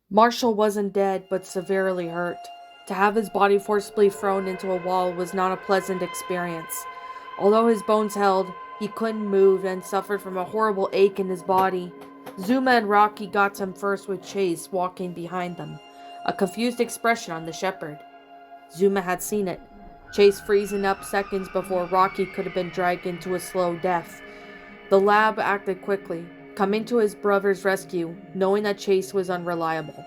Marshall wasn't dead, but severely hurt. To have his body forcibly thrown into a wall was not a pleasant experience. Although his bones held, he couldn't move and suffered from a horrible ache in his body. Zuma and Rocky got him first, with Chase walking behind them, a confused expression on the shepherd. Zuma had seen it, Chase freezing up seconds before Rocky could have been dragged into a slow death. The lab acted quickly, coming to his brother's rescue, knowing that Chase was unreliable.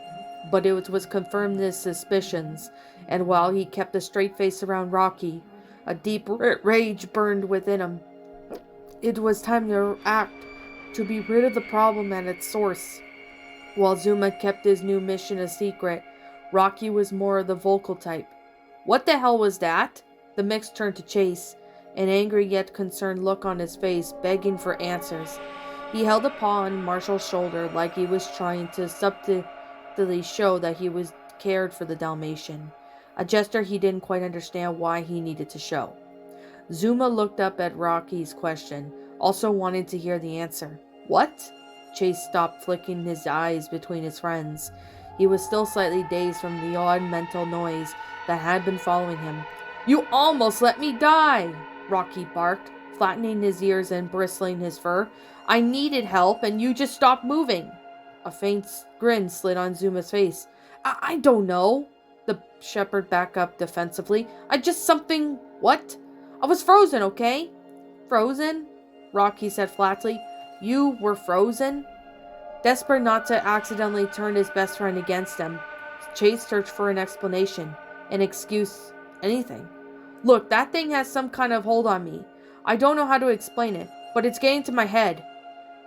But it was confirmed his suspicions, and while he kept a straight face around Rocky, a deep rage burned within him. It was time to act, to be rid of the problem at its source. While Zuma kept his new mission a secret, Rocky was more of the vocal type. "What the hell was that?" The mix turned to Chase, an angry yet concerned look on his face, begging for answers. He held a paw on Marshall's shoulder like he was trying to subtly show that he was cared for the Dalmatian, a gesture he didn't quite understand why he needed to show. Zuma looked up at Rocky's question, also wanting to hear the answer. "What?" Chase stopped, flicking his eyes between his friends. He was still slightly dazed from the odd mental noise that had been following him. "You almost let me die!" Rocky barked, flattening his ears and bristling his fur. "I needed help, and you just stopped moving." A faint grin slid on Zuma's face. I don't know." The shepherd backed up defensively. What? I was frozen, okay?" "Frozen?" Rocky said flatly. "You were frozen?" Desperate not to accidentally turn his best friend against him, Chase searched for an explanation, an excuse, anything. "Look, that thing has some kind of hold on me. I don't know how to explain it, but it's getting to my head."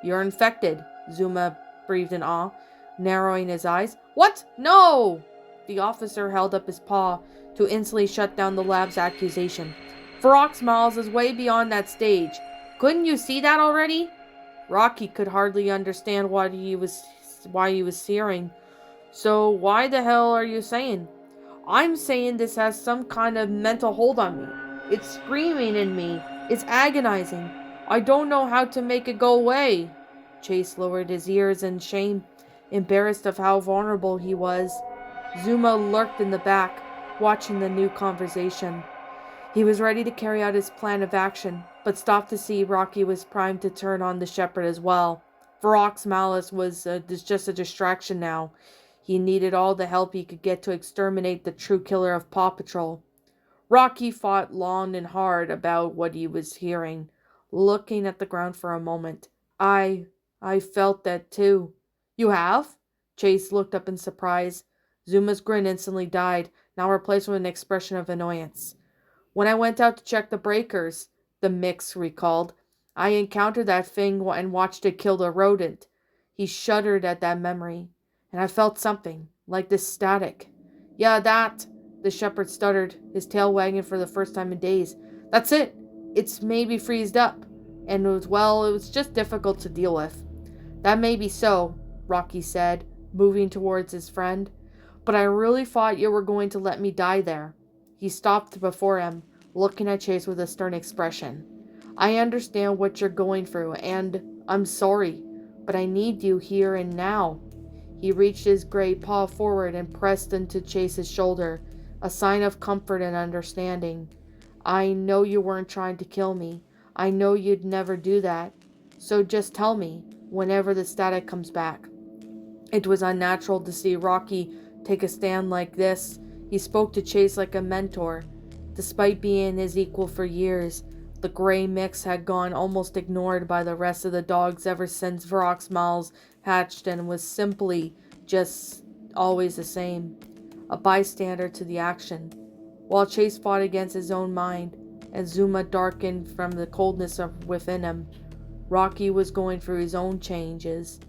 "You're infected," Zuma breathed in awe, narrowing his eyes. "What? No!" The officer held up his paw to instantly shut down the lab's accusation. "Ferox Miles is way beyond that stage. Couldn't you see that already?" Rocky could hardly understand why he was hearing. "So why the hell are you saying?" "I'm saying this has some kind of mental hold on me. It's screaming in me. It's agonizing. I don't know how to make it go away." Chase lowered his ears in shame, embarrassed of how vulnerable he was. Zuma lurked in the back, watching the new conversation. He was ready to carry out his plan of action, but stopped to see Rocky was primed to turn on the shepherd as well. Ferox Malice was just a distraction now. He needed all the help he could get to exterminate the true killer of Paw Patrol. Rocky thought long and hard about what he was hearing, looking at the ground for a moment. I felt that too." "You have?" Chase looked up in surprise. Zuma's grin instantly died, now replaced with an expression of annoyance. "When I went out to check the breakers," the mix recalled, "I encountered that thing and watched it kill the rodent." He shuddered at that memory. "And I felt something, like this static." "Yeah, that," the shepherd stuttered, his tail wagging for the first time in days. "That's it. It's maybe freezed up. And it was just difficult to deal with." "That may be so," Rocky said, moving towards his friend. "But I really thought you were going to let me die there." He stopped before him, looking at Chase with a stern expression. "I understand what you're going through, and I'm sorry, but I need you here and now." He reached his gray paw forward and pressed into Chase's shoulder, a sign of comfort and understanding. "I know you weren't trying to kill me. I know you'd never do that. So just tell me, whenever the static comes back." It was unnatural to see Rocky take a stand like this. He spoke to Chase like a mentor. Despite being his equal for years, the gray mix had gone almost ignored by the rest of the dogs ever since Ferox Miles hatched, and was simply just always the same, a bystander to the action. While Chase fought against his own mind, and Zuma darkened from the coldness within him, Rocky was going through his own changes.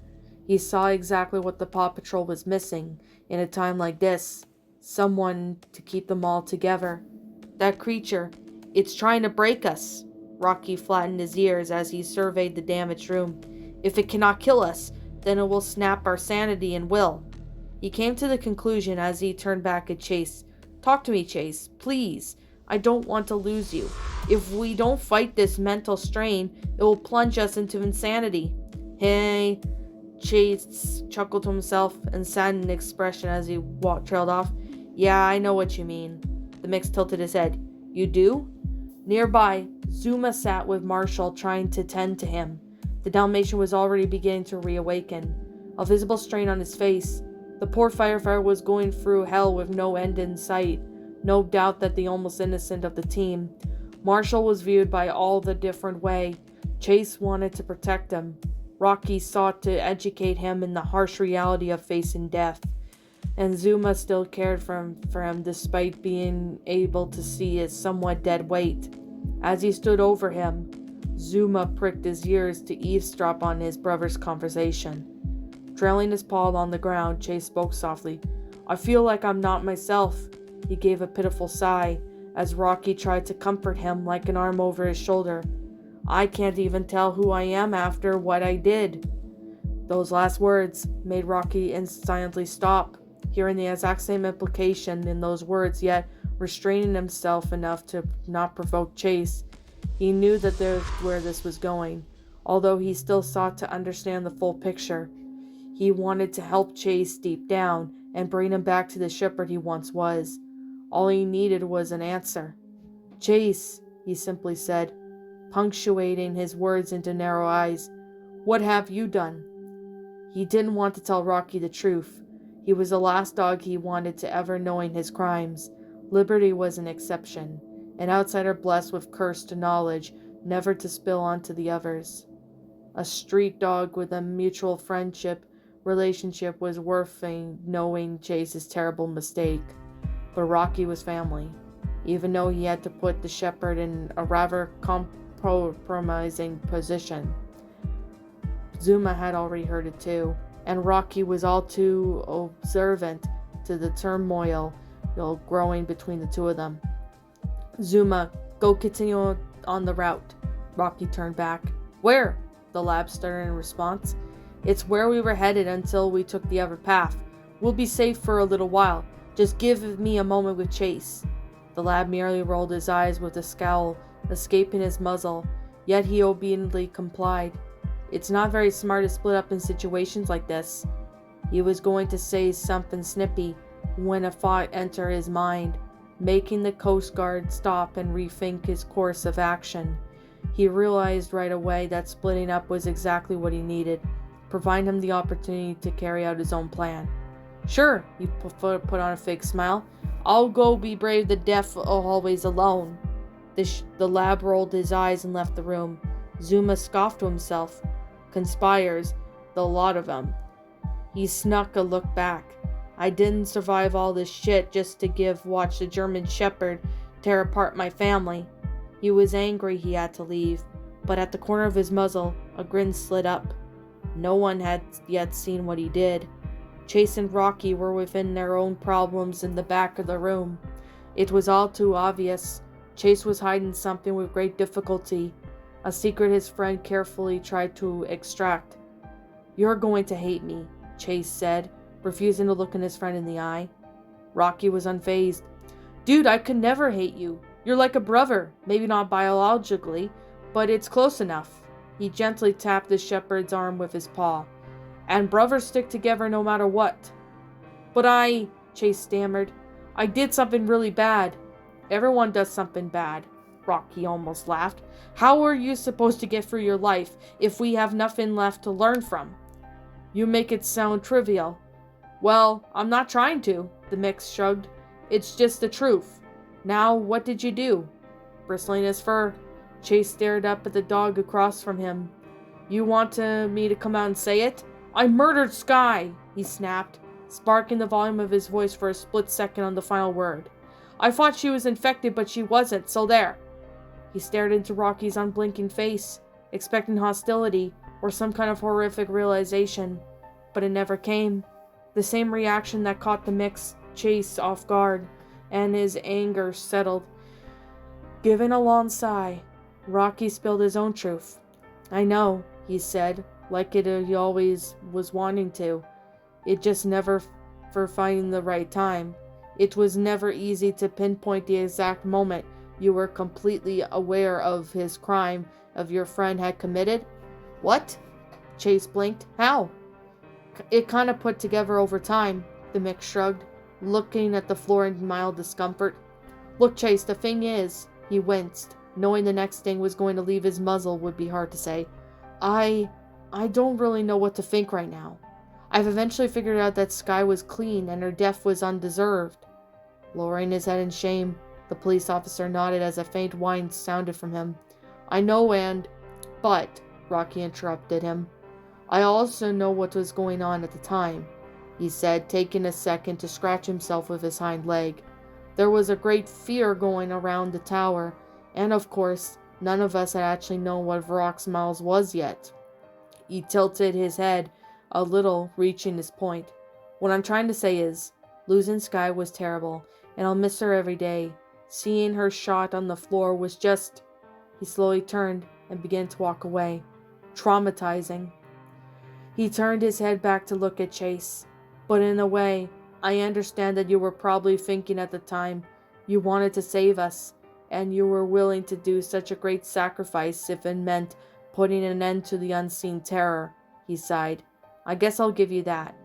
He saw exactly what the Paw Patrol was missing in a time like this. Someone to keep them all together. "That creature, it's trying to break us." Rocky flattened his ears as he surveyed the damaged room. "If it cannot kill us, then it will snap our sanity and will." He came to the conclusion as he turned back at Chase. "Talk to me, Chase, please. I don't want to lose you. If we don't fight this mental strain, it will plunge us into insanity." "Hey," Chase chuckled to himself and sat in an expression as he trailed off. "Yeah, I know what you mean." The mix tilted his head. "You do?" Nearby, Zuma sat with Marshall trying to tend to him. The Dalmatian was already beginning to reawaken, a visible strain on his face. The poor firefighter was going through hell with no end in sight. No doubt that the almost innocent of the team. Marshall was viewed by all the different way. Chase wanted to protect him. Rocky sought to educate him in the harsh reality of facing death. And Zuma still cared for him despite being able to see his somewhat dead weight. As he stood over him, Zuma pricked his ears to eavesdrop on his brother's conversation. Trailing his paw on the ground, Chase spoke softly. "I feel like I'm not myself." He gave a pitiful sigh as Rocky tried to comfort him like an arm over his shoulder. "I can't even tell who I am after what I did." Those last words made Rocky instantly stop, hearing the exact same implication in those words, yet restraining himself enough to not provoke Chase. He knew that there's where this was going, although he still sought to understand the full picture. He wanted to help Chase deep down and bring him back to the shepherd he once was. All he needed was an answer. "Chase," he simply said, punctuating his words into narrow eyes, "what have you done?" He didn't want to tell Rocky the truth. He was the last dog he wanted to ever knowing his crimes. Liberty was an exception, an outsider blessed with cursed knowledge, never to spill onto the others. A street dog with a mutual relationship was worth knowing Chase's terrible mistake. But Rocky was family, even though he had to put the shepherd in a rather compromising position. Zuma had already heard it too, and Rocky was all too observant to the turmoil growing between the two of them. "Zuma, go continue on the route." Rocky turned back. "Where?" the lab stuttered in response. "It's where we were headed until we took the other path. We'll be safe for a little while. Just give me a moment with Chase." The lab merely rolled his eyes with a scowl escaping his muzzle, yet he obediently complied. It's not very smart to split up in situations like this. He was going to say something snippy when a thought entered his mind, making the Coast Guard stop and rethink his course of action. He realized right away that splitting up was exactly what he needed, providing him the opportunity to carry out his own plan. "Sure," he put on a fake smile. "I'll go be brave the death always alone." The lab rolled his eyes and left the room. Zuma scoffed to himself. Conspires, the lot of them. He snuck a look back. "I didn't survive all this shit just to watch the German shepherd tear apart my family." He was angry he had to leave, but at the corner of his muzzle, a grin slid up. No one had yet seen what he did. Chase and Rocky were within their own problems in the back of the room. It was all too obvious. Chase was hiding something with great difficulty, a secret his friend carefully tried to extract. "You're going to hate me," Chase said, refusing to look his friend in the eye. Rocky was unfazed. "Dude, I could never hate you. You're like a brother, maybe not biologically, but it's close enough." He gently tapped the shepherd's arm with his paw. "And brothers stick together no matter what." "But Chase stammered. "I did something really bad." "Everyone does something bad," Rocky almost laughed. "How are you supposed to get through your life if we have nothing left to learn from?" "You make it sound trivial." "Well, I'm not trying to," the mix shrugged. "It's just the truth. Now, what did you do?" Bristling his fur, Chase stared up at the dog across from him. "You want me to come out and say it?" "I murdered Skye," he snapped, sparking the volume of his voice for a split second on the final word. "I thought she was infected, but she wasn't, so there." He stared into Rocky's unblinking face, expecting hostility or some kind of horrific realization, but it never came. The same reaction that caught the mix Chase off guard, and his anger settled. Giving a long sigh, Rocky spilled his own truth. "I know," he said, like he always was wanting to. It just never for finding the right time. It was never easy to pinpoint the exact moment You were completely aware of his crime of your friend had committed? What? Chase blinked. How? It kind of put together over time, the mix shrugged, looking at the floor in mild discomfort. Look, Chase, the thing is, he winced, knowing the next thing was going to leave his muzzle would be hard to say. I don't really know what to think right now. I've eventually figured out that Sky was clean and her death was undeserved. Lowering his head in shame, the police officer nodded as a faint whine sounded from him. I know, but, Rocky interrupted him. I also know what was going on at the time, he said, taking a second to scratch himself with his hind leg. There was a great fear going around the tower, and of course, none of us had actually known what Varrock Smiles was yet. He tilted his head a little, reaching his point. What I'm trying to say is, losing Sky was terrible, and I'll miss her every day. Seeing her shot on the floor was just... He slowly turned and began to walk away. Traumatizing. He turned his head back to look at Chase. But in a way, I understand that you were probably thinking at the time you wanted to save us, and you were willing to do such a great sacrifice if it meant putting an end to the unseen terror, he sighed. I guess I'll give you that.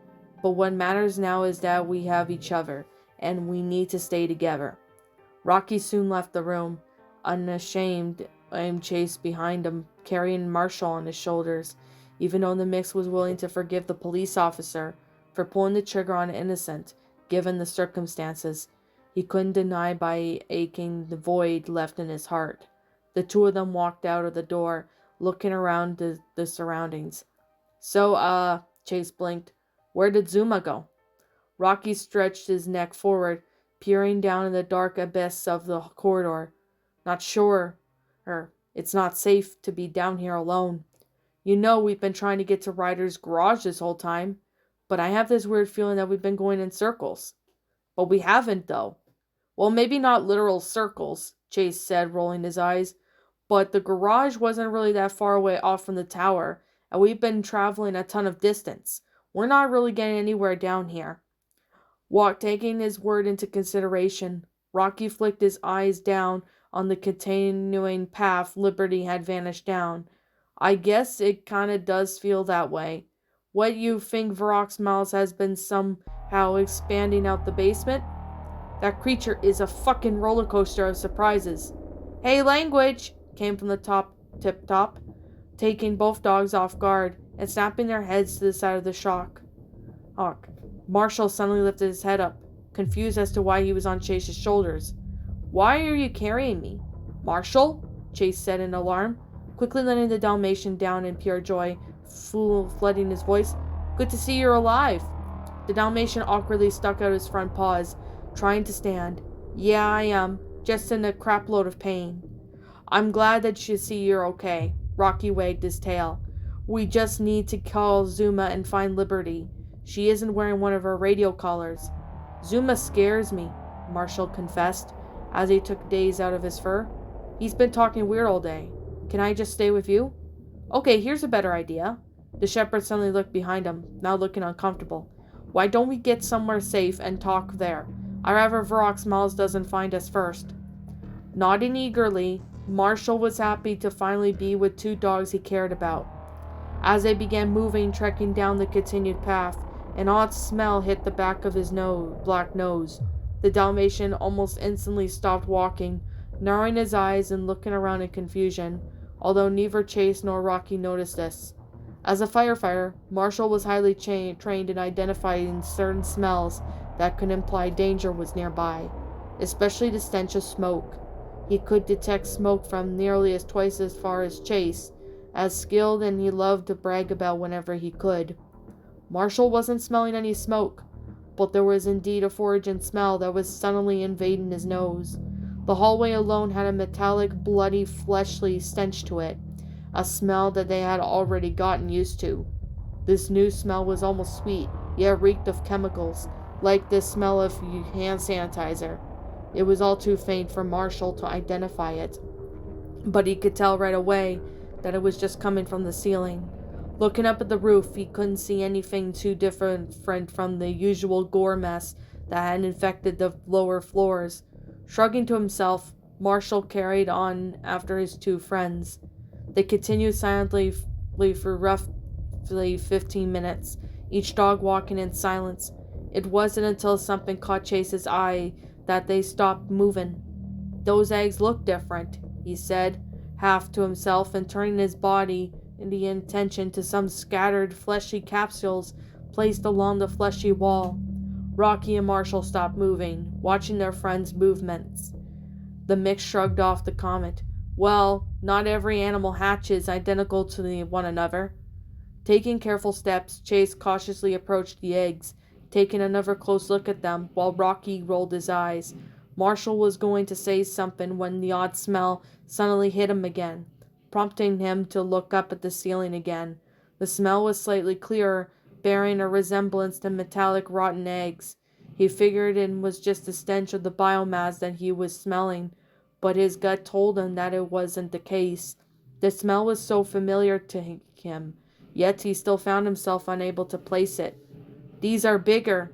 But what matters now is that we have each other, and we need to stay together. Rocky soon left the room, unashamed, and Chase behind him, carrying Marshall on his shoulders, even though the mix was willing to forgive the police officer for pulling the trigger on an innocent, given the circumstances. He couldn't deny by aching the void left in his heart. The two of them walked out of the door, looking around the surroundings. So, Chase blinked. Where did Zuma go? Rocky stretched his neck forward, peering down in the dark abyss of the corridor. Not sure. It's not safe to be down here alone. You know we've been trying to get to Ryder's garage this whole time, but I have this weird feeling that we've been going in circles. But we haven't, though. Well, maybe not literal circles, Chase said, rolling his eyes, but the garage wasn't really that far away off from the tower, and we've been traveling a ton of distance. We're not really getting anywhere down here. Taking his word into consideration, Rocky flicked his eyes down on the continuing path Liberty had vanished down. I guess it kinda does feel that way. What, you think Varrock Smiles has been somehow expanding out the basement? That creature is a fucking roller coaster of surprises. Hey, language! Came from the tip-top, taking both dogs off guard and snapping their heads to the side of the shock. Marshall suddenly lifted his head up, confused as to why he was on Chase's shoulders. Why are you carrying me? Marshall? Chase said in alarm, quickly letting the Dalmatian down in pure joy, flooding his voice. Good to see you're alive. The Dalmatian awkwardly stuck out his front paws, trying to stand. Yeah, I am, just in a crapload of pain. I'm glad that you see you're okay. Rocky wagged his tail. We just need to call Zuma and find Liberty. She isn't wearing one of her radio collars. Zuma scares me, Marshall confessed, as he took days out of his fur. He's been talking weird all day. Can I just stay with you? Okay, here's a better idea. The shepherd suddenly looked behind him, now looking uncomfortable. Why don't we get somewhere safe and talk there? I'd rather Varrock Smiles doesn't find us first. Nodding eagerly, Marshall was happy to finally be with two dogs he cared about. As they began moving, trekking down the continued path, an odd smell hit the back of his black nose. The Dalmatian almost instantly stopped walking, narrowing his eyes and looking around in confusion, although neither Chase nor Rocky noticed this. As a firefighter, Marshall was highly trained in identifying certain smells that could imply danger was nearby, especially the stench of smoke. He could detect smoke from nearly twice as far as Chase, as skilled, and he loved to brag about whenever he could. Marshall wasn't smelling any smoke, but there was indeed a foraging smell that was suddenly invading his nose. The hallway alone had a metallic, bloody, fleshly stench to it, a smell that they had already gotten used to. This new smell was almost sweet, yet reeked of chemicals, like the smell of hand sanitizer. It was all too faint for Marshall to identify it, but he could tell right away that it was just coming from the ceiling. Looking up at the roof, he couldn't see anything too different from the usual gore mess that had infected the lower floors. Shrugging to himself, Marshall carried on after his two friends. They continued silently for roughly 15 minutes, each dog walking in silence. It wasn't until something caught Chase's eye that they stopped moving. "Those eggs look different," he said, half to himself, and turning his body in the attention to some scattered fleshy capsules placed along the fleshy wall. Rocky and Marshall stopped moving, watching their friends' movements. The mix shrugged off the comment. "Well, not every animal hatches identical to one another." Taking careful steps, Chase cautiously approached the eggs, taking another close look at them, while Rocky rolled his eyes. Marshall was going to say something when the odd smell suddenly hit him again, prompting him to look up at the ceiling again. The smell was slightly clearer, bearing a resemblance to metallic rotten eggs. He figured it was just the stench of the biomass that he was smelling, but his gut told him that it wasn't the case. The smell was so familiar to him, yet he still found himself unable to place it. "These are bigger,"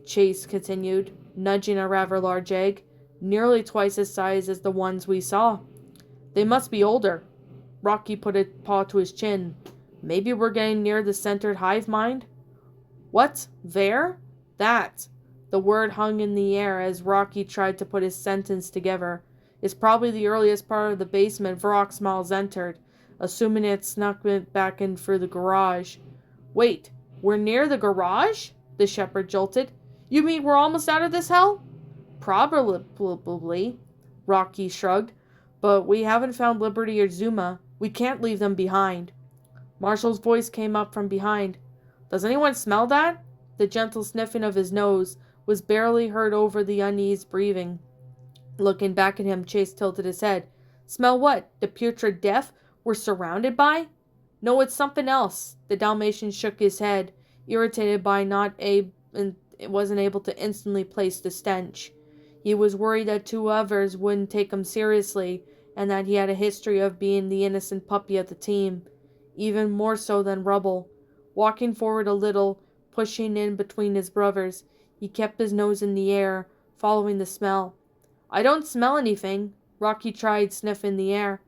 Chase continued, nudging a rather large egg, "nearly twice the size as the ones we saw." "They must be older." Rocky put a paw to his chin. "Maybe we're getting near the centered hive mind?" "What? There?" "That." The word hung in the air as Rocky tried to put his sentence together. "It's probably the earliest part of the basement Varrock Smiles entered, assuming it snuck back in through the garage." "Wait, we're near the garage?" the shepherd jolted. "You mean we're almost out of this hell?" "Probably," Rocky shrugged. "But we haven't found Liberty or Zuma. We can't leave them behind." Marshall's voice came up from behind. "Does anyone smell that?" The gentle sniffing of his nose was barely heard over the uneasy breathing. Looking back at him, Chase tilted his head. "Smell what? The putrid death we're surrounded by?" "No, it's something else." The Dalmatian shook his head, irritated by wasn't able to instantly place the stench. He was worried that two others wouldn't take him seriously, and that he had a history of being the innocent puppy of the team, even more so than Rubble. Walking forward a little, pushing in between his brothers, he kept his nose in the air, following the smell. "I don't smell anything." Rocky tried sniffing the air.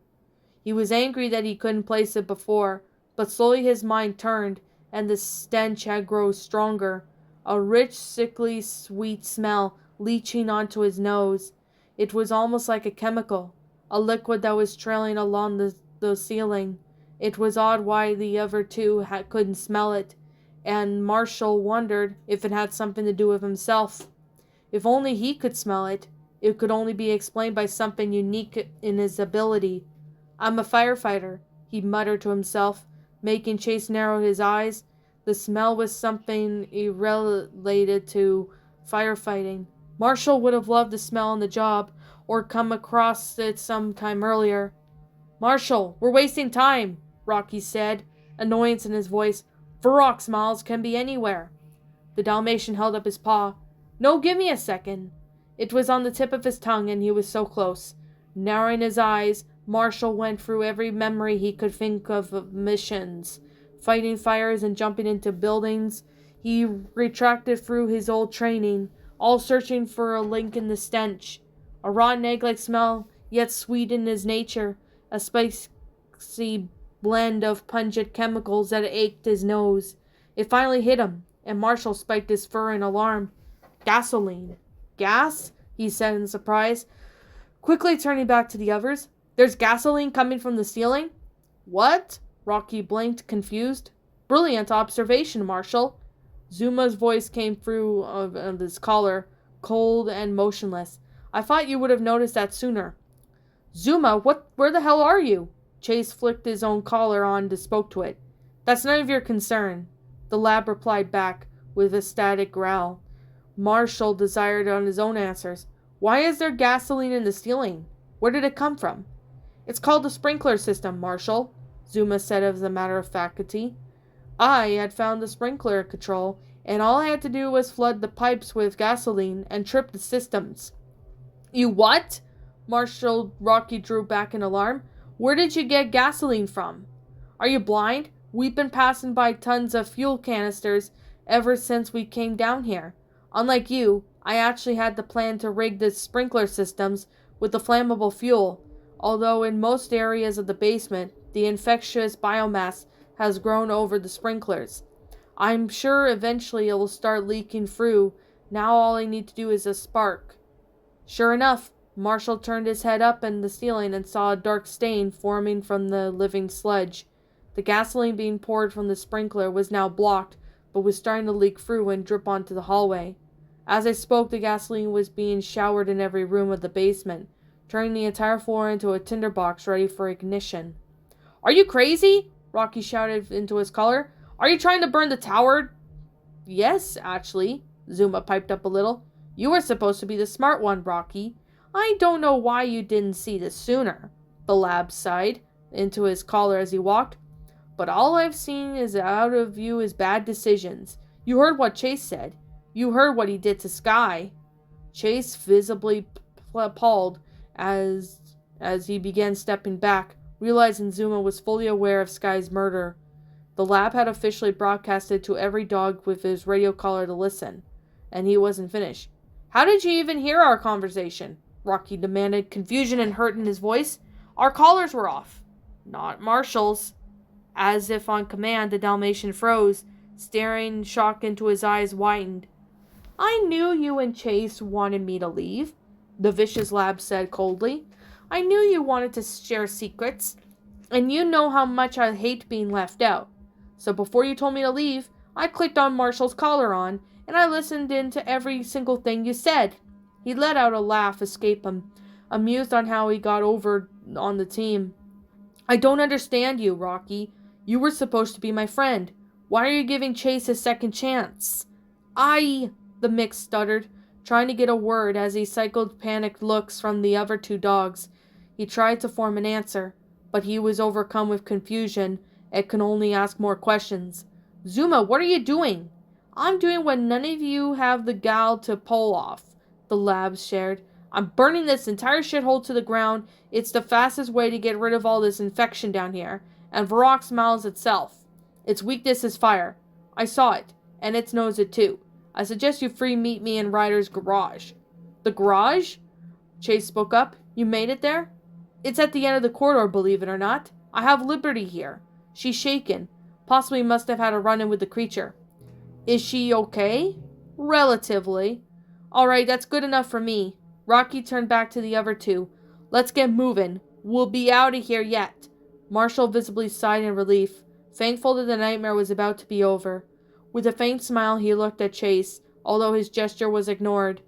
He was angry that he couldn't place it before, but slowly his mind turned, and the stench had grown stronger. A rich, sickly, sweet smell leaching onto his nose. It was almost like a chemical, a liquid that was trailing along the ceiling. It was odd why the other two couldn't smell it, and Marshall wondered if it had something to do with himself. If only he could smell it, it could only be explained by something unique in his ability. "I'm a firefighter," he muttered to himself, making Chase narrow his eyes. The smell was something related to firefighting. Marshall would have loved the smell on the job, or come across it some time earlier. "Marshall, we're wasting time," Rocky said, annoyance in his voice. "Varrock Smiles can be anywhere." The Dalmatian held up his paw. "No, give me a second." It was on the tip of his tongue, and he was so close. Narrowing his eyes, Marshall went through every memory he could think of missions, fighting fires and jumping into buildings. He retracted through his old training, all searching for a link in the stench. A rotten egg-like smell, yet sweet in his nature, a spicy blend of pungent chemicals that ached his nose. It finally hit him, and Marshall spiked his fur in alarm. "Gasoline." "Gas?" he said in surprise, quickly turning back to the others. "There's gasoline coming from the ceiling?" "What?" Rocky blinked, confused. "Brilliant observation, Marshall." Zuma's voice came through of his collar, cold and motionless. "I thought you would have noticed that sooner." "Zuma, where the hell are you?" Chase flicked his own collar on and spoke to it. "That's none of your concern," the lab replied back, with a static growl. Marshall desired on his own answers. "Why is there gasoline in the ceiling? Where did it come from?" "It's called the sprinkler system, Marshall," Zuma said as a matter of factity. "I had found the sprinkler control, and all I had to do was flood the pipes with gasoline and trip the systems." "You what?" Rocky drew back in alarm. "Where did you get gasoline from?" "Are you blind? We've been passing by tons of fuel canisters ever since we came down here. Unlike you, I actually had the plan to rig the sprinkler systems with the flammable fuel, although in most areas of the basement, the infectious biomass has grown over the sprinklers. I'm sure eventually it will start leaking through. Now all I need to do is a spark. Sure enough, Marshall turned his head up in the ceiling and saw a dark stain forming from the living sludge. The gasoline being poured from the sprinkler was now blocked, but was starting to leak through and drip onto the hallway. As I spoke, the gasoline was being showered in every room of the basement, turning the entire floor into a tinderbox ready for ignition. "Are you crazy?" Rocky shouted into his collar. "Are you trying to burn the tower?" "Yes, actually," Zuma piped up a little. "You were supposed to be the smart one, Rocky. I don't know why you didn't see this sooner." The lab sighed into his collar as he walked. "But all I've seen is out of you is bad decisions. You heard what Chase said. You heard what he did to Sky." Chase visibly appalled as he began stepping back, realizing Zuma was fully aware of Sky's murder. The lab had officially broadcasted to every dog with his radio collar to listen, and he wasn't finished. "How did you even hear our conversation?" Rocky demanded, confusion and hurt in his voice. "Our collars were off." "Not Marshall's." As if on command, the Dalmatian froze, staring in shock into his eyes widened. "I knew you and Chase wanted me to leave," the vicious lab said coldly. "I knew you wanted to share secrets, and you know how much I hate being left out. So before you told me to leave, I clicked on Marshall's collar on, and I listened in to every single thing you said." He let out a laugh escape him, amused on how he got over on the team. "I don't understand you, Rocky. You were supposed to be my friend. Why are you giving Chase a second chance?" The mix stuttered, trying to get a word as he cycled panicked looks from the other two dogs. He tried to form an answer, but he was overcome with confusion and could only ask more questions. "Zuma, what are you doing?" "I'm doing what none of you have the gall to pull off," the labs shared. "I'm burning this entire shithole to the ground. It's the fastest way to get rid of all this infection down here. And Varrock smells itself. Its weakness is fire. I saw it, and it knows it too. I suggest you three meet me in Ryder's garage." "The garage?" Chase spoke up. "You made it there?" "It's at the end of the corridor, believe it or not. I have Liberty here. She's shaken. Possibly must have had a run-in with the creature." "Is she okay?" "Relatively." "All right, that's good enough for me." Rocky turned back to the other two. "Let's get moving. We'll be out of here yet." Marshall visibly sighed in relief, thankful that the nightmare was about to be over. With a faint smile, he looked at Chase, although his gesture was ignored.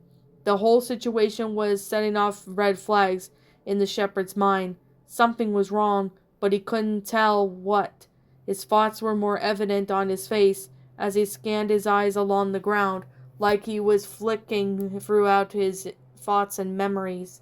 The whole situation was setting off red flags in the shepherd's mind. Something was wrong, but he couldn't tell what. His thoughts were more evident on his face as he scanned his eyes along the ground, like he was flicking throughout his thoughts and memories.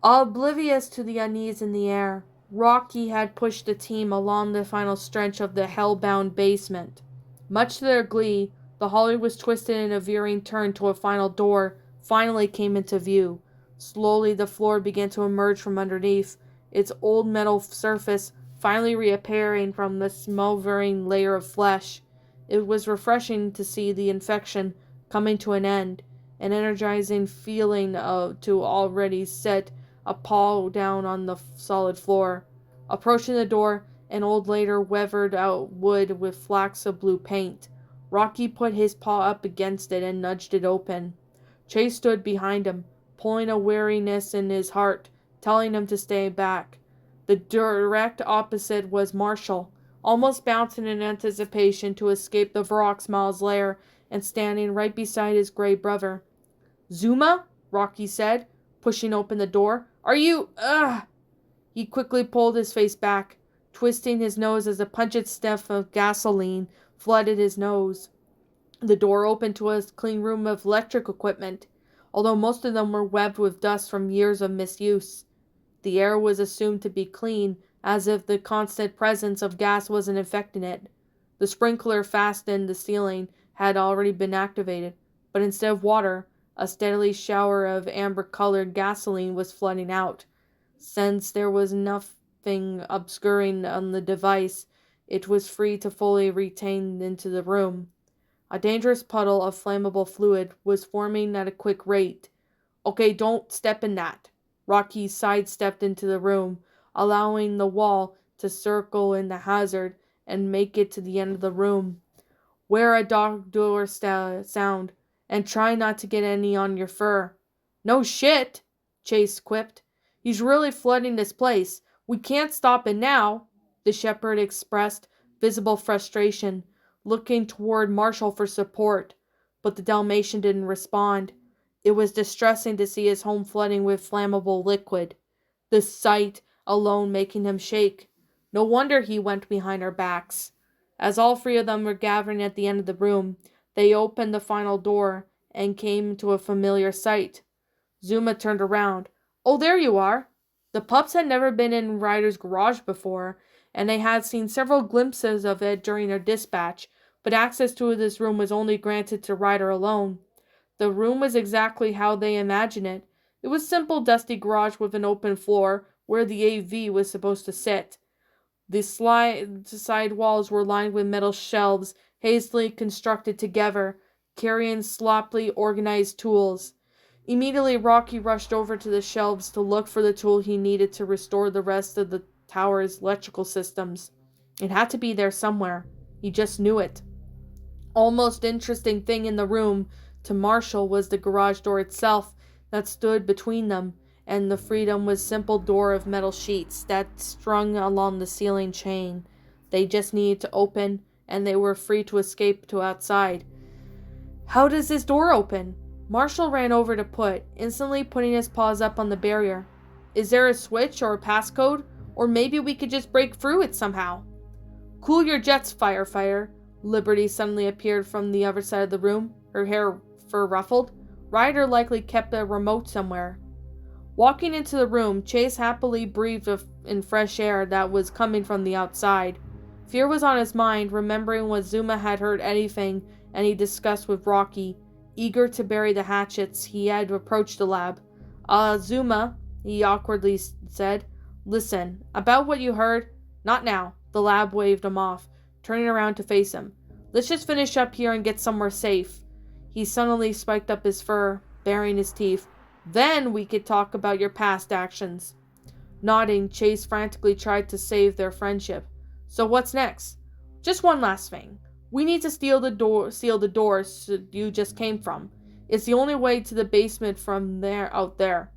Oblivious to the unease in the air, Rocky had pushed the team along the final stretch of the hell-bound basement. Much to their glee, the hallway was twisted in a veering turn till a final door finally came into view. Slowly the floor began to emerge from underneath, its old metal surface finally reappearing from the smoldering layer of flesh. It was refreshing to see the infection coming to an end, an energizing feeling to already set a paw down on the solid floor. Approaching the door, an old later weathered out wood with flecks of blue paint. Rocky put his paw up against it and nudged it open. Chase stood behind him, pulling a weariness in his heart, telling him to stay back. The direct opposite was Marshall, almost bouncing in anticipation to escape the Varrock lair and standing right beside his gray brother. "Zuma?" Rocky said, pushing open the door. "Are you... He quickly pulled his face back, twisting his nose as a pungent sniff of gasoline flooded his nose. The door opened to a clean room of electric equipment, although most of them were webbed with dust from years of misuse. The air was assumed to be clean, as if the constant presence of gas wasn't affecting it. The sprinkler fastened the ceiling had already been activated, but instead of water, a steady shower of amber-colored gasoline was flooding out. Since there was nothing obscuring on the device, it was free to fully retain into the room. A dangerous puddle of flammable fluid was forming at a quick rate. "Okay, don't step in that," Rocky sidestepped into the room, allowing the wall to circle in the hazard and make it to the end of the room. Wear a dog door sound, and try not to get any on your fur. No shit, Chase quipped. He's really flooding this place. We can't stop it now, the shepherd expressed visible frustration, looking toward Marshall for support, but the Dalmatian didn't respond. It was distressing to see his home flooding with flammable liquid, the sight alone making him shake. No wonder he went behind our backs. As all three of them were gathering at the end of the room, they opened the final door and came to a familiar sight. Zuma turned around. Oh, there you are! The pups had never been in Ryder's garage before, and they had seen several glimpses of it during their dispatch, but access to this room was only granted to Ryder alone. The room was exactly how they imagined it. It was a simple, dusty garage with an open floor where the AV was supposed to sit. The side walls were lined with metal shelves, hastily constructed together, carrying sloppily organized tools. Immediately, Rocky rushed over to the shelves to look for the tool he needed to restore the rest of the tower's electrical systems. It had to be there somewhere. He just knew it. Almost interesting thing in the room to Marshall was the garage door itself that stood between them and the freedom was simple door of metal sheets that strung along the ceiling chain. They just needed to open, and they were free to escape to outside. How does this door open? Marshall ran over to put, instantly putting his paws up on the barrier. Is there a switch or a passcode? Or maybe we could just break through it somehow. Cool your jets, firefighter. Liberty suddenly appeared from the other side of the room, her hair fur ruffled. Ryder likely kept a remote somewhere. Walking into the room, Chase happily breathed in fresh air that was coming from the outside. Fear was on his mind, remembering what Zuma had heard anything, and he discussed with Rocky. Eager to bury the hatchets, he had approached the lab. Zuma, he awkwardly said. Listen, about what you heard? Not now. The lab waved him off, turning around to face him. Let's just finish up here and get somewhere safe. He suddenly spiked up his fur, baring his teeth. Then we could talk about your past actions. Nodding, Chase frantically tried to save their friendship. So what's next? Just one last thing. We need to seal the doors you just came from. It's the only way to the basement from there out there.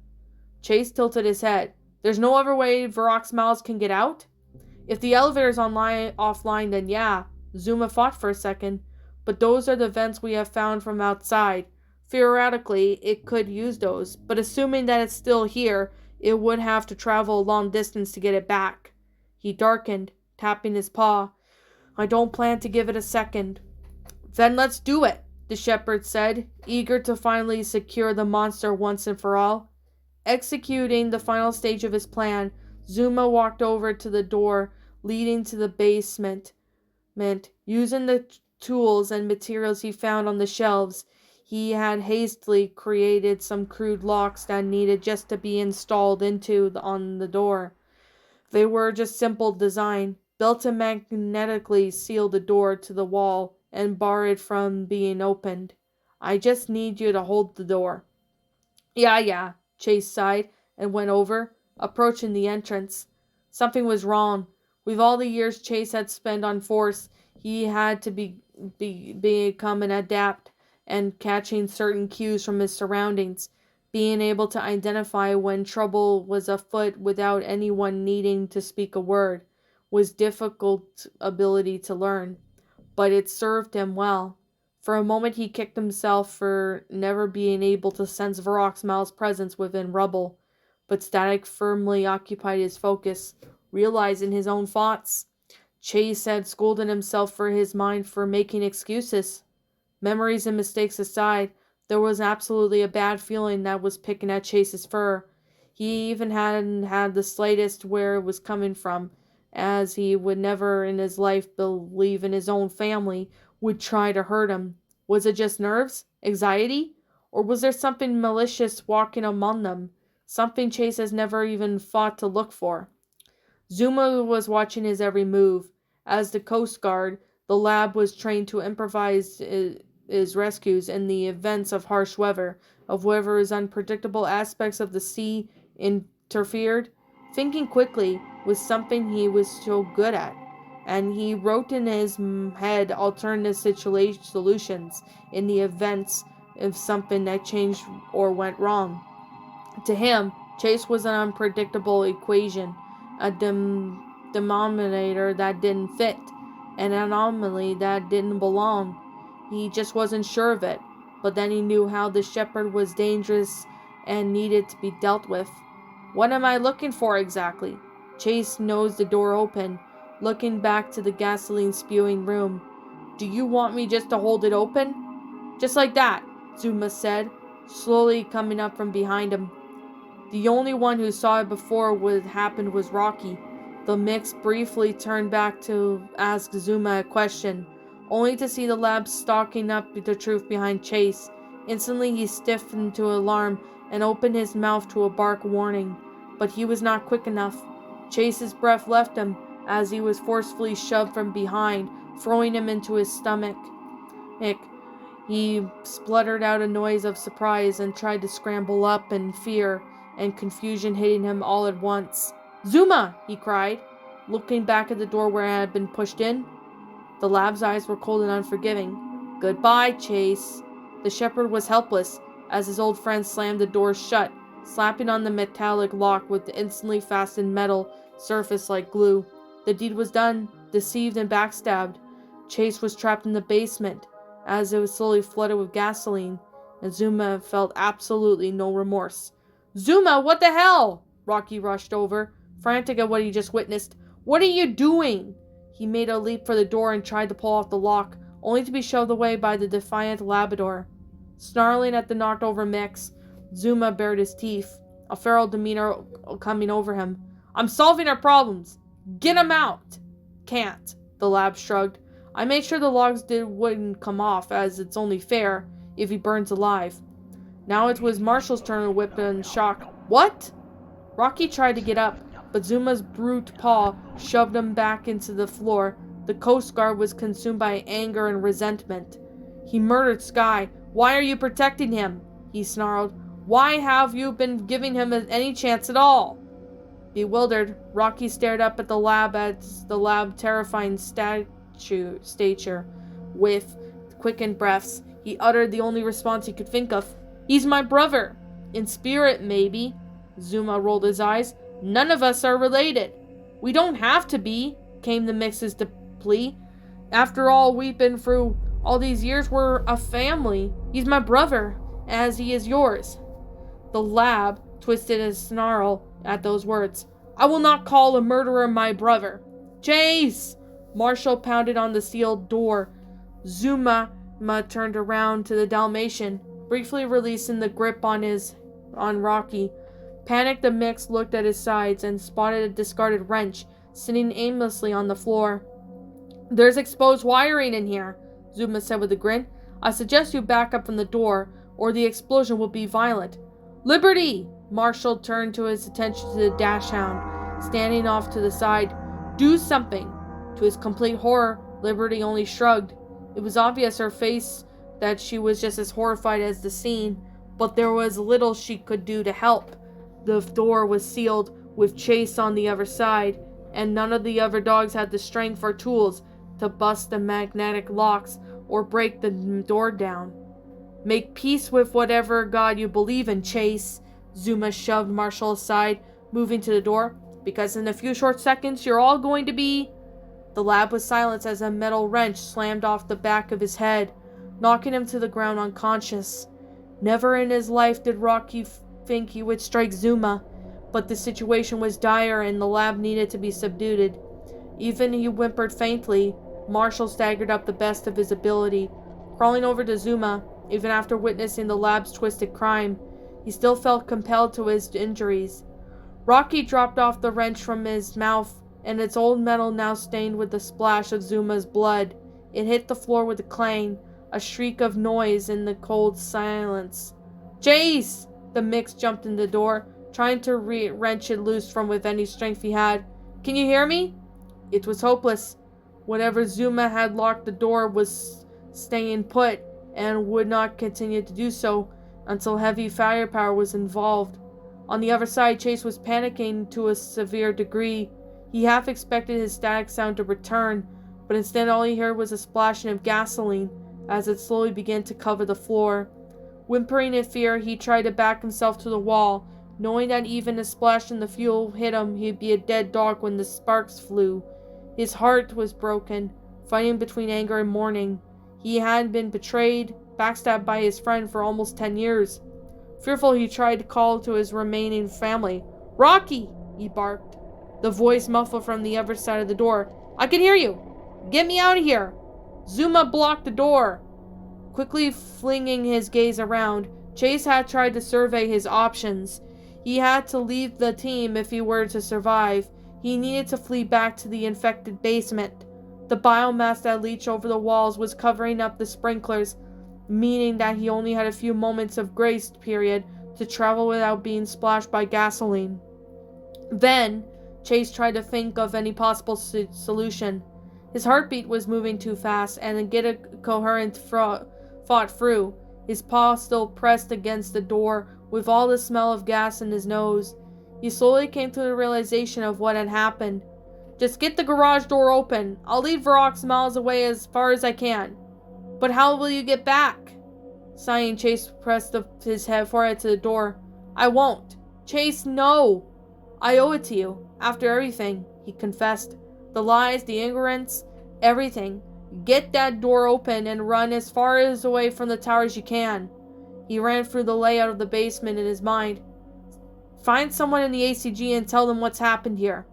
Chase tilted his head. There's no other way Varrock's mouths can get out? If the elevator's offline, then yeah. Zuma fought for a second. But those are the vents we have found from outside. Theoretically, it could use those, but assuming that it's still here, it would have to travel a long distance to get it back. He darkened, tapping his paw. I don't plan to give it a second. Then let's do it, the shepherd said, eager to finally secure the monster once and for all. Executing the final stage of his plan, Zuma walked over to the door leading to the basement. Using the tools and materials he found on the shelves, he had hastily created some crude locks that needed just to be installed on the door. They were just simple design, built to magnetically seal the door to the wall and bar it from being opened. I just need you to hold the door. Yeah, Chase sighed and went over, approaching the entrance. Something was wrong. With all the years Chase had spent on force, he had to become an adept and catching certain cues from his surroundings, being able to identify when trouble was afoot without anyone needing to speak a word, was difficult ability to learn, but it served him well. For a moment he kicked himself for never being able to sense Varrock's Mal's presence within rubble, but static firmly occupied his focus, realizing his own thoughts. Chase had scolded himself for his mind for making excuses. Memories and mistakes aside, there was absolutely a bad feeling that was picking at Chase's fur. He even hadn't had the slightest where it was coming from, as he would never in his life believe in his own family would try to hurt him. Was it just nerves? Anxiety? Or was there something malicious walking among them? Something Chase has never even thought to look for. Zuma was watching his every move. As the Coast Guard, the lab was trained to improvise his rescues in the events of harsh weather, of whatever is unpredictable aspects of the sea, interfered. Thinking quickly was something he was so good at, and he wrote in his head alternative solutions in the events of something that changed or went wrong. To him, Chase was an unpredictable equation, a denominator that didn't fit, an anomaly that didn't belong. He just wasn't sure of it, but then he knew how the shepherd was dangerous and needed to be dealt with. What am I looking for exactly? Chase nosed the door open, looking back to the gasoline-spewing room. Do you want me just to hold it open? Just like that, Zuma said, slowly coming up from behind him. The only one who saw it before what happened was Rocky. The mix briefly turned back to ask Zuma a question, only to see the lab stalking up the truth behind Chase. Instantly he stiffened to alarm and opened his mouth to a bark warning, but he was not quick enough. Chase's breath left him as he was forcefully shoved from behind, throwing him into his stomach. He spluttered out a noise of surprise and tried to scramble up in fear and confusion hitting him all at once. "Zuma!" he cried, looking back at the door where it had been pushed in. The lab's eyes were cold and unforgiving. "Goodbye, Chase." The shepherd was helpless as his old friend slammed the door shut, slapping on the metallic lock with the instantly fastened metal surface like glue. The deed was done, deceived and backstabbed. Chase was trapped in the basement as it was slowly flooded with gasoline, and Zuma felt absolutely no remorse. "Zuma, what the hell?" Rocky rushed over, frantic at what he just witnessed. "What are you doing?" He made a leap for the door and tried to pull off the lock, only to be shoved away by the defiant Labrador. Snarling at the knocked-over mix, Zuma bared his teeth, a feral demeanor coming over him. "I'm solving our problems. Get him out." "Can't," the lab shrugged. "I made sure the logs wouldn't come off, as it's only fair if he burns alive." Now it was Marshall's turn to whip in shock. "What?" Rocky tried to get up, but Zuma's brute paw shoved him back into the floor. The Coast Guard was consumed by anger and resentment. "He murdered Sky. Why are you protecting him?" he snarled. "Why have you been giving him any chance at all?" Bewildered, Rocky stared up at the lab terrifying stature. With quickened breaths, he uttered the only response he could think of. "He's my brother. In spirit, maybe." Zuma rolled his eyes. "None of us are related." "We don't have to be," came the mix's plea. "After all we've been through all these years, we're a family. He's my brother, as he is yours." The lab twisted his snarl at those words. "I will not call a murderer my brother." "Chase!" Marshall pounded on the sealed door. Zuma turned around to the Dalmatian, briefly releasing the grip on Rocky. Panicked, the mix looked at his sides and spotted a discarded wrench sitting aimlessly on the floor. "There's exposed wiring in here," Zuma said with a grin. "I suggest you back up from the door, or the explosion will be violent." "Liberty!" Marshall turned his attention to the dachshund, standing off to the side. "Do something!" To his complete horror, Liberty only shrugged. It was obvious her face that she was just as horrified as the scene, but there was little she could do to help. The door was sealed, with Chase on the other side, and none of the other dogs had the strength or tools to bust the magnetic locks or break the door down. "Make peace with whatever god you believe in, Chase." Zuma shoved Marshall aside, moving to the door. "Because in a few short seconds, you're all going to be..." The lab was silenced as a metal wrench slammed off the back of his head, knocking him to the ground unconscious. Never in his life did Rocky think he would strike Zuma, but the situation was dire and the lab needed to be subdued. Even he whimpered faintly. Marshall staggered up the best of his ability, crawling over to Zuma. Even after witnessing the lab's twisted crime, he still felt compelled to his injuries. Rocky dropped off the wrench from his mouth, and its old metal now stained with the splash of Zuma's blood. It hit the floor with a clang, a shriek of noise in the cold silence. "Chase!" The mix jumped in the door, trying to wrench it loose from with any strength he had. "Can you hear me?" It was hopeless. Whenever Zuma had locked the door was staying put, and would not continue to do so until heavy firepower was involved. On the other side, Chase was panicking to a severe degree. He half expected his static sound to return, but instead all he heard was a splashing of gasoline as it slowly began to cover the floor. Whimpering in fear, he tried to back himself to the wall, knowing that even a splash in the fuel hit him, he'd be a dead dog when the sparks flew. His heart was broken, fighting between anger and mourning. He had been betrayed, backstabbed by his friend for almost 10 years. Fearful, he tried to call to his remaining family. "Rocky!" he barked. The voice muffled from the other side of the door. "I can hear you! Get me out of here!" Zuma blocked the door. Quickly flinging his gaze around, Chase had tried to survey his options. He had to leave the team if he were to survive. He needed to flee back to the infected basement. The biomass that leached over the walls was covering up the sprinklers, meaning that he only had a few moments of grace period to travel without being splashed by gasoline. Then, Chase tried to think of any possible solution. His heartbeat was moving too fast, and to get a coherent fought through, his paw still pressed against the door with all the smell of gas in his nose. He slowly came to the realization of what had happened. "Just get the garage door open. I'll lead Varrox miles away as far as I can." "But how will you get back?" Sighing, Chase pressed his forehead to the door. "I won't. Chase, no. I owe it to you. After everything," he confessed. "The lies, the ignorance, everything. Get that door open and run as far away from the tower as you can." He ran through the layout of the basement in his mind. "Find someone in the ACG and tell them what's happened here."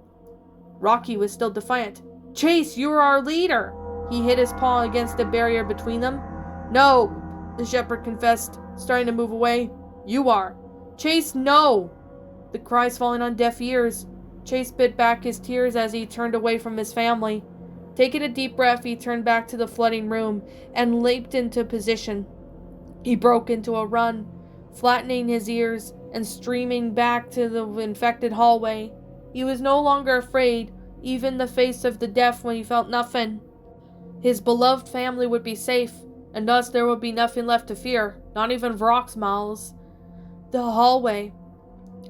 Rocky was still defiant. "Chase, you are our leader." He hit his paw against the barrier between them. "No," the shepherd confessed, starting to move away. "You are." "Chase, no!" The cries falling on deaf ears. Chase bit back his tears as he turned away from his family. Taking a deep breath, he turned back to the flooding room and leaped into position. He broke into a run, flattening his ears and streaming back to the infected hallway. He was no longer afraid, even the face of the death when he felt nothing. His beloved family would be safe, and thus there would be nothing left to fear, not even Varrox miles. The hallway,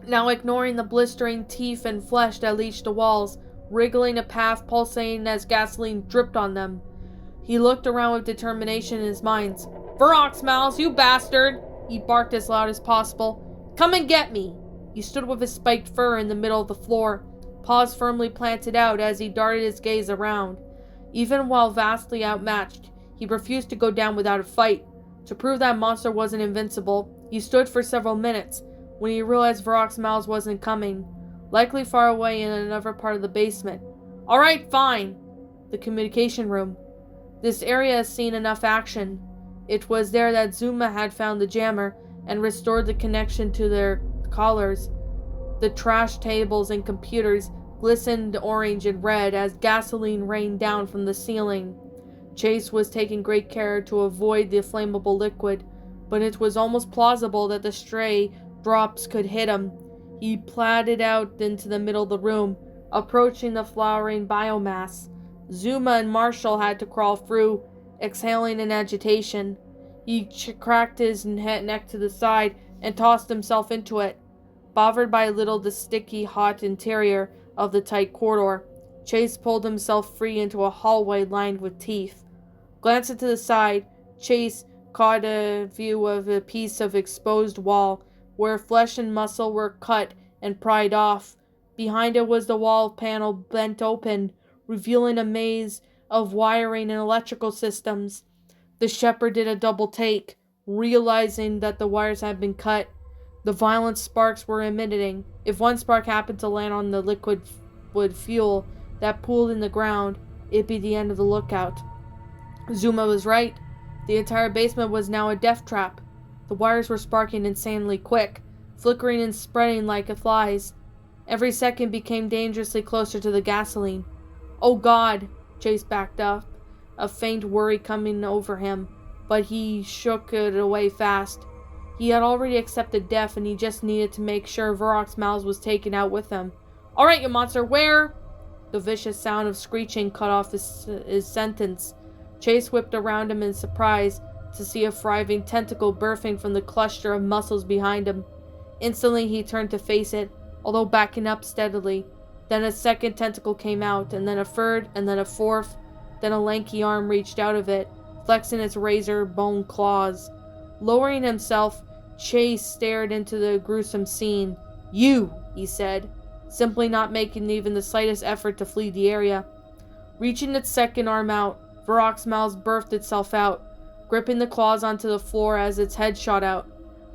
now ignoring the blistering teeth and flesh that leached the walls, wriggling a path pulsating as gasoline dripped on them. He looked around with determination in his mind. "Varrox miles, you bastard!" he barked as loud as possible. "Come and get me!" He stood with his spiked fur in the middle of the floor, paws firmly planted out as he darted his gaze around. Even while vastly outmatched, he refused to go down without a fight. To prove that monster wasn't invincible, he stood for several minutes. When he realized Varrox miles wasn't coming, likely far away in another part of the basement. "All right, fine." The communication room. This area has seen enough action. It was there that Zuma had found the jammer and restored the connection to their collars. The trash tables and computers glistened orange and red as gasoline rained down from the ceiling. Chase was taking great care to avoid the flammable liquid, but it was almost plausible that the stray drops could hit him. He padded out into the middle of the room, approaching the flowering biomass. Zuma and Marshall had to crawl through, exhaling in agitation. He cracked his neck to the side and tossed himself into it. Bothered by the sticky, hot interior of the tight corridor, Chase pulled himself free into a hallway lined with teeth. Glancing to the side, Chase caught a view of a piece of exposed wall where flesh and muscle were cut and pried off. Behind it was the wall panel bent open, revealing a maze of wiring and electrical systems. The shepherd did a double take, realizing that the wires had been cut. The violent sparks were emitting. If one spark happened to land on the liquid fuel that pooled in the ground, it'd be the end of the lookout. Zuma was right. The entire basement was now a death trap. The wires were sparking insanely quick, flickering and spreading like flies. Every second became dangerously closer to the gasoline. "Oh God!" Chase backed up, a faint worry coming over him, but he shook it away fast. He had already accepted death, and he just needed to make sure Varrox miles was taken out with him. "All right, you monster, where?" The vicious sound of screeching cut off his sentence. Chase whipped around him in surprise to see a thriving tentacle birthing from the cluster of muscles behind him. Instantly, he turned to face it, although backing up steadily. Then a second tentacle came out, and then a third, and then a fourth. Then a lanky arm reached out of it, flexing its razor-bone claws. Lowering himself, Chase stared into the gruesome scene. "You," he said, simply not making even the slightest effort to flee the area. Reaching its second arm out, Varrock's mouth birthed itself out, gripping the claws onto the floor as its head shot out.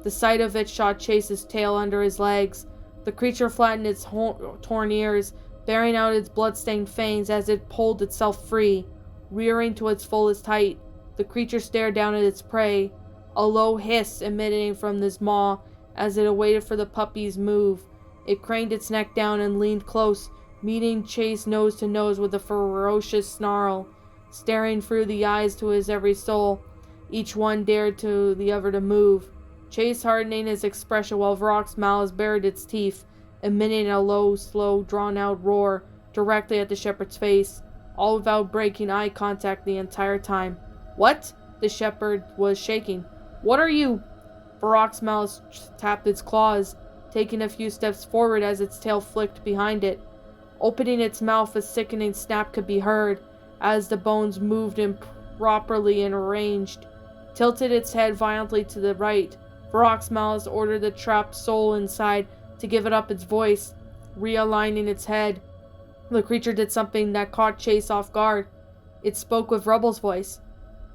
The sight of it shot Chase's tail under his legs. The creature flattened its torn ears, bearing out its blood-stained fangs as it pulled itself free. Rearing to its fullest height, the creature stared down at its prey, a low hiss emanating from its maw as it awaited for the puppy's move. It craned its neck down and leaned close, meeting Chase nose to nose with a ferocious snarl, staring through the eyes to his every soul. Each one dared to the other to move. Chase hardening his expression while Varrock's mouth bared its teeth, emitting a low, slow, drawn-out roar directly at the shepherd's face, all without breaking eye contact the entire time. "What?" The shepherd was shaking. "What are you?" Varrock's mouth tapped its claws, taking a few steps forward as its tail flicked behind it. Opening its mouth, a sickening snap could be heard as the bones moved improperly and arranged. Tilted its head violently to the right, Varrock's mouth ordered the trapped soul inside to give it up its voice. Realigning its head, the creature did something that caught Chase off guard. It spoke with Rubble's voice.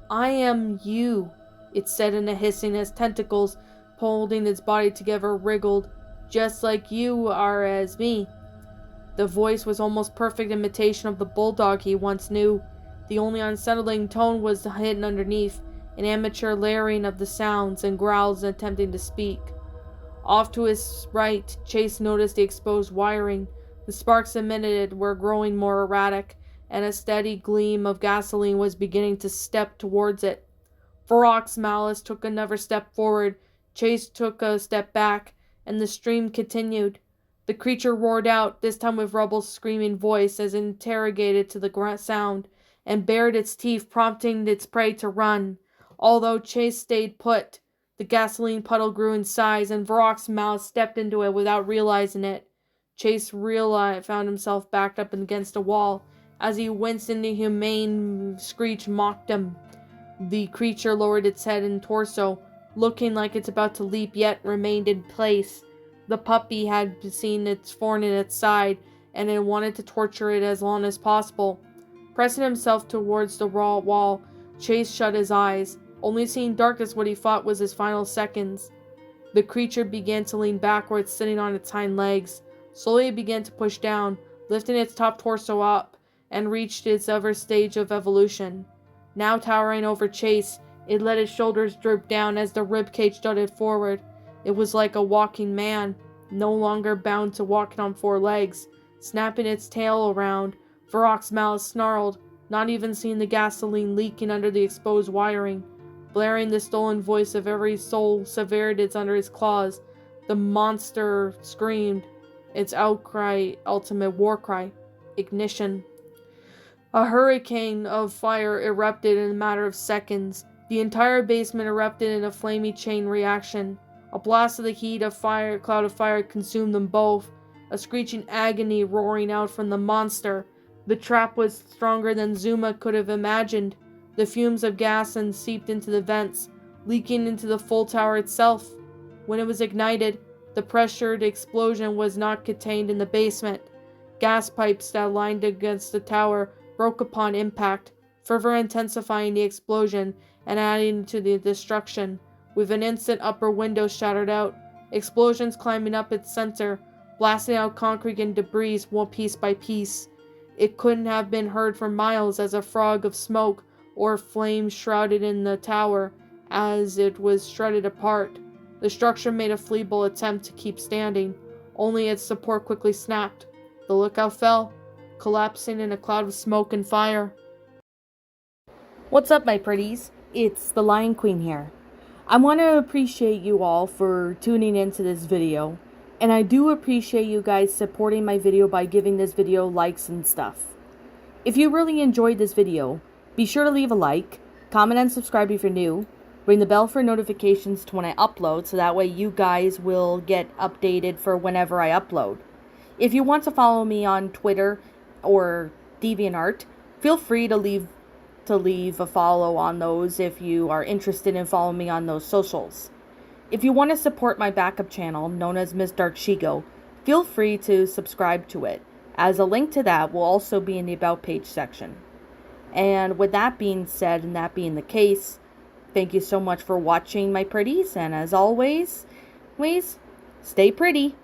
"I am you," it said in a hissing as tentacles, holding its body together, wriggled, "just like you are as me." The voice was almost perfect imitation of the bulldog he once knew. The only unsettling tone was hidden underneath, an amateur layering of the sounds and growls attempting to speak. Off to his right, Chase noticed the exposed wiring. The sparks emitted were growing more erratic, and a steady gleam of gasoline was beginning to step towards it. Varrock's malice took another step forward. Chase took a step back, and the stream continued. The creature roared out, this time with Rubble's screaming voice, as it interrogated to the sound, and bared its teeth, prompting its prey to run. Although Chase stayed put, the gasoline puddle grew in size, and Varrock's mouth stepped into it without realizing it. Chase found himself backed up against a wall. As he winced, an inhumane screech mocked him. The creature lowered its head and torso, looking like it's about to leap, yet remained in place. The puppy had seen its thorn in its side, and it wanted to torture it as long as possible. Pressing himself towards the raw wall, Chase shut his eyes, only seeing darkness what he thought was his final seconds. The creature began to lean backwards, sitting on its hind legs. Slowly it began to push down, lifting its top torso up, and reached its other stage of evolution. Now towering over Chase, it let its shoulders droop down as the ribcage jutted forward. It was like a walking man, no longer bound to walking on four legs. Snapping its tail around, Varrock's mouth snarled, not even seeing the gasoline leaking under the exposed wiring. Blaring the stolen voice of every soul severed its under its claws, the monster screamed, its outcry, ultimate war cry. Ignition. A hurricane of fire erupted in a matter of seconds. The entire basement erupted in a flaming chain reaction. A blast of the heat of fire, cloud of fire consumed them both, a screeching agony roaring out from the monster. The trap was stronger than Zuma could have imagined. The fumes of gas seeped into the vents, leaking into the full tower itself. When it was ignited, the pressured explosion was not contained in the basement. Gas pipes that lined against the tower broke upon impact, further intensifying the explosion and adding to the destruction. With an instant, upper windows shattered out, explosions climbing up its center, blasting out concrete and debris one piece by piece. It couldn't have been heard for miles as a fog of smoke or flame shrouded in the tower as it was shredded apart. The structure made a feeble attempt to keep standing, only its support quickly snapped. The lookout fell, collapsing in a cloud of smoke and fire. What's up, my pretties? It's the Lion Queen here. I want to appreciate you all for tuning into this video, and I do appreciate you guys supporting my video by giving this video likes and stuff. If you really enjoyed this video, be sure to leave a like, comment and subscribe if you're new. Ring the bell for notifications to when I upload, so that way you guys will get updated for whenever I upload. If you want to follow me on Twitter or DeviantArt, feel free to leave a follow on those if you are interested in following me on those socials. If you want to support my backup channel, known as Ms. Dark Shigo, feel free to subscribe to it, as a link to that will also be in the About page section. And with that being said, and that being the case, thank you so much for watching, my pretties, and as always, please stay pretty.